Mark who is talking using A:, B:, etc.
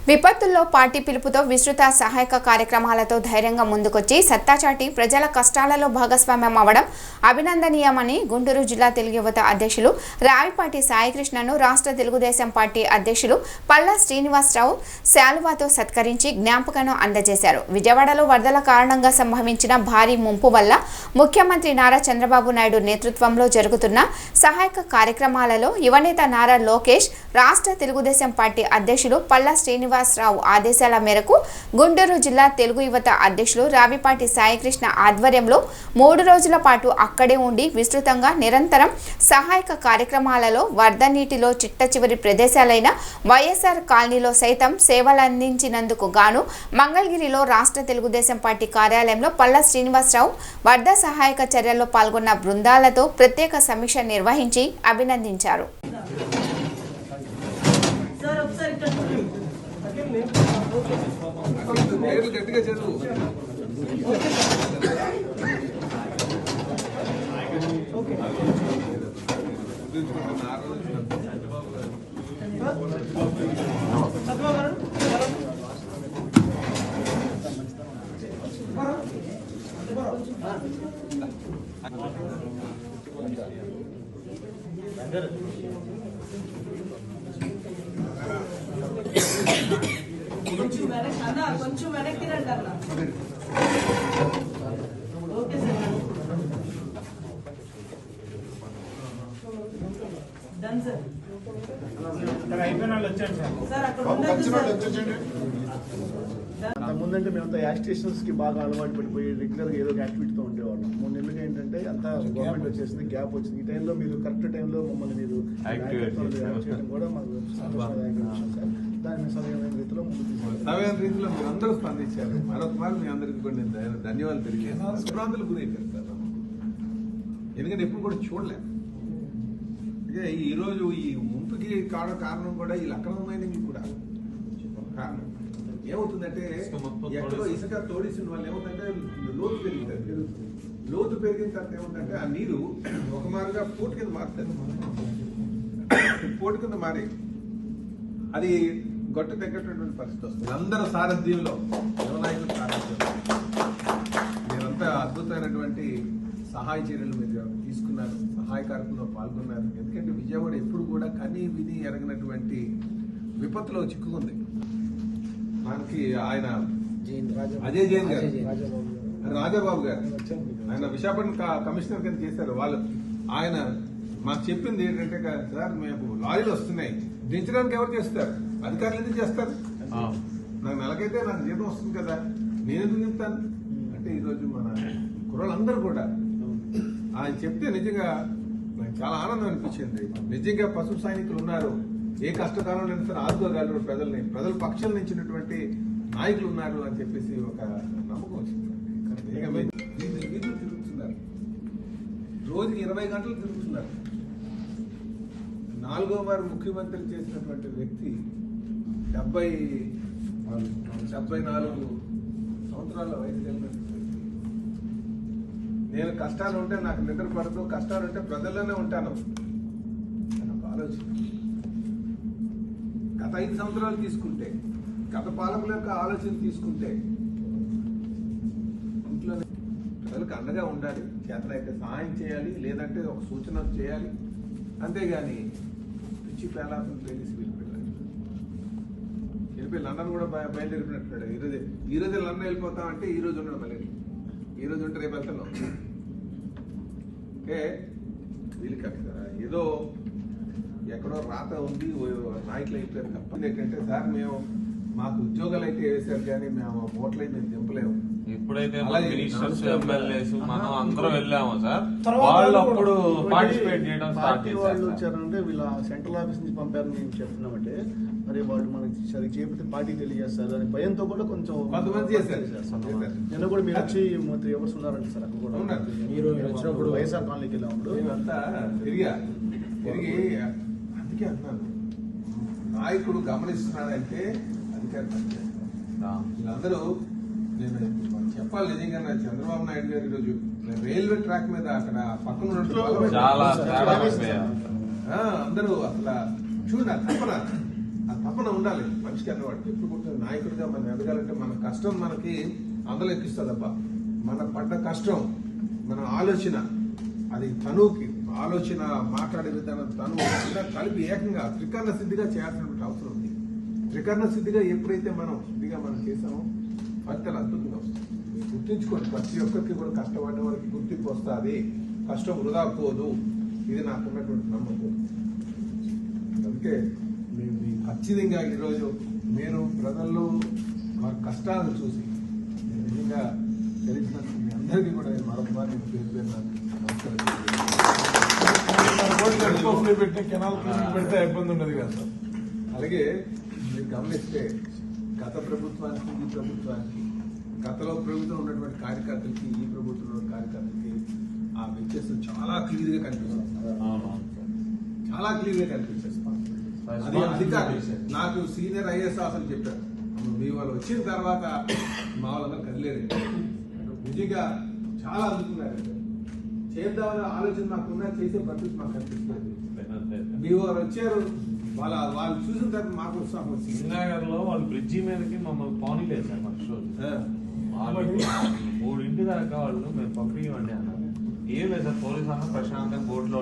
A: విపత్తుల్లో party పిలుపుతో విస్తృత సహాయక కార్యక్రమాలతో ధైర్యంగా ముందుకొచ్చి సత్తాచాటి ప్రజల కష్టాలలో భాగస్వామ్యం అవ్వడం అభినందనీయమని గుంటూరు జిల్లా తెలుగు యువత అధ్యక్షులు రావిపాటి సాయికృష్ణను రాష్ట్ర తెలుగుదేశం పార్టీ అధ్యక్షులు పల్లా శ్రీనివాసరావు శాలువాతో సత్కరించి జ్ఞాపకను అందజేశారు. విజయవాడలో వరదల కారణంగా సంభవించిన భారీ ముంపు వల్ల ముఖ్యమంత్రి నారా చంద్రబాబు నాయుడు నేతృత్వంలో జరుగుతున్న సహాయక కార్యక్రమాలలో యువనేత నారా లోకేష్, రాష్ట్ర తెలుగుదేశం పార్టీ అధ్యక్షులు పల్లా శ్రీనివాసరావు ఆదేశాల మేరకు గుంటూరు జిల్లా తెలుగు యువత అధ్యక్షులు రావిపాటి సాయికృష్ణ ఆధ్వర్యంలో 3 రోజుల పాటు అక్కడే ఉండి విస్తృతంగా నిరంతరం సహాయక కార్యక్రమాలలో వరద నీటిలో చిట్ట చివరి ప్రదేశాలైన వైఎస్ఆర్ కాలనీలో సైతం సేవలందించినందుకు గాను మంగళగిరిలో రాష్ట్ర తెలుగుదేశం పార్టీ కార్యాలయంలో పల్లా శ్రీనివాసరావు వరద సహాయక చర్యల్లో పాల్గొన్న బృందాలతో ప్రత్యేక సమీక్ష నిర్వహించి అభినందించారు.
B: కొంచెం వెనక్కి రండి అన్న. Okay sir, done sir. Sir అక్కడ
C: ముందంటే మేమంతా యాక్టివేషన్స్ కి బాగా అలవాటు పడిపోయి రెగ్యులర్ గా ఏదో యాక్టివిటీతో ఉండేవాళ్ళం. 3 నెలలుగా ఏంటంటే అంతా గవర్నమెంట్ వచ్చేసింది, గ్యాప్ వచ్చింది. ఈ టైంలో మీరు కరెక్ట్ టైంలో మమ్మల్ని మీరు చేయడం కూడా మాకు సంతోషదాయకమైన విషయం సార్. దాన్ని సరైన రీతిలో
D: మీరు అందరూ స్పందించారు. మరొకసారి మీ అందరికీ కూడా నేను ధన్యవాదాలు తెలియజేస్తాను. సుప్రాంతులు గురైపోయారు సార్, ఎందుకంటే ఎప్పుడు కూడా చూడలేదు. ఈరోజు ఈ ముంపుకి కారణం కూడా ఈ అక్రమమైన కూడా కారణం ఏమవుతుందంటే, ఎక్కడో ఇసుక తోడిసిన వాళ్ళు ఏమవుతుందంటే లోతు పెరుగుతుంది. లోతు పెరిగిన తర్వాత ఏమవుతుందంటే ఆ నీరు ఒక మారుగా పోటు కింద మారుతుంది. పోటు కింద మారి అది గొట్టు తగ్గటువంటి పరిస్థితి వస్తుంది. అందరూ సారథ్యంలో యువనాయకుల సారథ్యంలో మీరంతా అద్భుతమైనటువంటి సహాయ చర్యలు మీరు తీసుకున్నారు, సహాయ కార్యక్రమంలో పాల్గొన్నారు. ఎందుకంటే విజయవాడ ఎప్పుడు కూడా కని విని ఎరగినటువంటి విపత్తులో చిక్కుకుంది. మనకి ఆయన అజయ్ జైన్ గారు, రాజాబాబు గారు, ఆయన విశాఖపట్నం కమిషనర్ కింద చేశారు. వాళ్ళు ఆయన మాకు చెప్పింది ఏంటంటే, సార్ మేము లారీలు వస్తున్నాయి, దించడానికి ఎవరు చేస్తారు? అధికారులు ఎందుకు చేస్తారు? నాకు నెలకైతే నాకు జీతం వస్తుంది కదా, నేను ఎందుకు దింపుతాను అంటే, ఈరోజు మన కుర్రాళ్ళందరూ కూడా ఆయన చెప్తే నిజంగా నాకు చాలా ఆనందం అనిపించింది. నిజంగా పశు సైనికులు ఉన్నారు, ఏ కష్టకాలంలో సరే ఆదుకోగలరు ప్రజల్ని, ప్రజల పక్షాల నుంచినటువంటి నాయకులు ఉన్నారు అని చెప్పేసి ఒక నమ్మకం వచ్చింది. వీధులు తిరుగుతున్నారు, రోజుకి 20 గంటలు తిరుగుతున్నారు. 4వ వారు ముఖ్యమంత్రి చేసినటువంటి వ్యక్తి 74 సంవత్సరాల వయసు కలిగిన వ్యక్తి. నేను కష్టాలు ఉంటే నాకు నిద్ర పడదు, కష్టాలు ఉంటే ప్రజల్లోనే ఉంటాను అని ఒక ఆలోచన. గత 5 సంవత్సరాలు తీసుకుంటే, గత పాలకుల యొక్క ఆలోచన తీసుకుంటే, ఇంట్లో ప్రజలకు అండగా ఉండాలి, చేతనైతే సహాయం చేయాలి, లేదంటే ఒక సూచన చేయాలి. అంతేగాని పిచ్చి పేలాపం తెలిసి వెళ్ళిపోయి లండన్ కూడా బయలుదేరిపోయినట్టు. ఈరోజే లండన్ వెళ్ళిపోతాం అంటే ఈ రోజు ఉండడం, మళ్ళీ ఈ రోజు ఉంటే రేపు వెళ్తున్నాం. ఓకే, వీళ్ళు కదా ఏదో ఎక్కడో రాత ఉంది, నాయకులు అయిపోయారు తప్ప. ఏంటంటే సార్ మేము మాకు ఉద్యోగాలు అయితే వేసారు కానీ మేము ఓట్లు అయితే మేము దింపలేము.
E: ఎప్పుడైతే మినిస్టర్స్, ఎమ్మెల్యేస్ మనం అందరం వెళ్ళాము సార్, వాళ్ళు అప్పుడు పార్టిసిపేట్ చేయడం స్టార్ట్ చేశారు.
C: వాళ్ళు వచ్చారంటే వీళ్ళ సెంట్రల్ ఆఫీస్ నుంచి పంపారని మేము చెప్తున్నామంటే, మరి వాళ్ళు మనకి సరిగ్గా చేయకపోతే పార్టీ తెలియజేస్తారు అని భయంతో కూడా కొంచెం
D: కొంతమంది చేశారు.
C: నిన్న కూడా మీరు వచ్చి ఎవరు ఉన్నారంటే సార్ అక్కడ కూడా మీరు వచ్చినప్పుడు వైఎస్ఆర్ కాలనీకి వెళ్ళినప్పుడు
D: మేమంతా తిరిగి అందుకే అంటున్నాను, నాయకుడు గమనిస్తున్నాడంటే అధికారి వీళ్ళందరూ. నేను చెప్పాలి నిజంగా, చంద్రబాబు నాయుడు గారు ఈరోజు రైల్వే ట్రాక్ మీద అక్కడ పక్కన అందరూ అసలు చూడండి, ఆ తపన ఉండాలి. మనిషికి అన్నవాడు ఎప్పుడు కూడా నాయకుడిగా మనం ఎదగాలంటే మన కష్టం మనకి అందరూ ఎక్కిస్తుందబ్బా. మన పడ్డ కష్టం, మన ఆలోచన, అది తనువుకి ఆలోచన, మాట్లాడే విధానం, తను కలిపి ఏకంగా త్రికరణ సిద్ధిగా చేయాల్సినటువంటి అవసరం ఉంది. త్రికరణ సిద్ధిగా ఎప్పుడైతే మనం శుద్ధిగా మనం చేసామో ఫలితాలు అద్భుతంగా వస్తాయి. గుర్తించుకోండి, ప్రతి ఒక్కరికి కూడా కష్టపడిన వారికి గుర్తింపు వస్తుంది, కష్టం వృధా పోదు. ఇది నాకున్నటువంటి నమ్మకం. అందుకే మేము ఖచ్చితంగా ఈరోజు మీరు ప్రజల్లో వారి కష్టాలను చూసి నేను నిజంగా తెలిసినందుకు మీ అందరికీ కూడా నేను మరొకసారి నేను పేరు పేరు నమస్కారం
F: పెట్టి కెనాల్ పెడితే ఇబ్బంది ఉండదు కదా సార్.
D: అలాగే మీరు గమనిస్తే గత ప్రభుత్వానికి ఈ ప్రభుత్వానికి, గతంలో ప్రభుత్వం ఉన్నటువంటి కార్యకర్తలకి ఈ ప్రభుత్వంలో కార్యకర్తలకి ఆ వ్యత్యాసం చాలా క్లియర్ గా కనిపిస్తుంది. చాలా క్లియర్ గా కనిపిస్తుంది. అది అధికారులు నాకు సీనియర్ ఐఏఎస్ ఆఫీసర్ చెప్పారు, మీ వాళ్ళు వచ్చిన తర్వాత మా వాళ్ళందరూ కదిలేరు, నిజంగా చాలా అందుకున్నారు. చేద్దామనే ఆలోచన మాకున్నా, చేసే పరిస్థితి మాకు కనిపిస్తుంది. మీ వారు వచ్చారు, వాళ్ళు చూసిన తర్వాత మాకు ఉత్సాహం వచ్చింది.
E: శ్రీనగర్ లో వాళ్ళు బ్రిడ్జి మీదకి మమ్మల్ని పానీ లేసారు మనుషులు. వాళ్ళు 3 ఇంటి దాకా వాళ్ళు మేము పంపించండి అన్నారు. ఏం లేదు సార్, పోలీసు అన్న ప్రశాంతంగా బోట్లో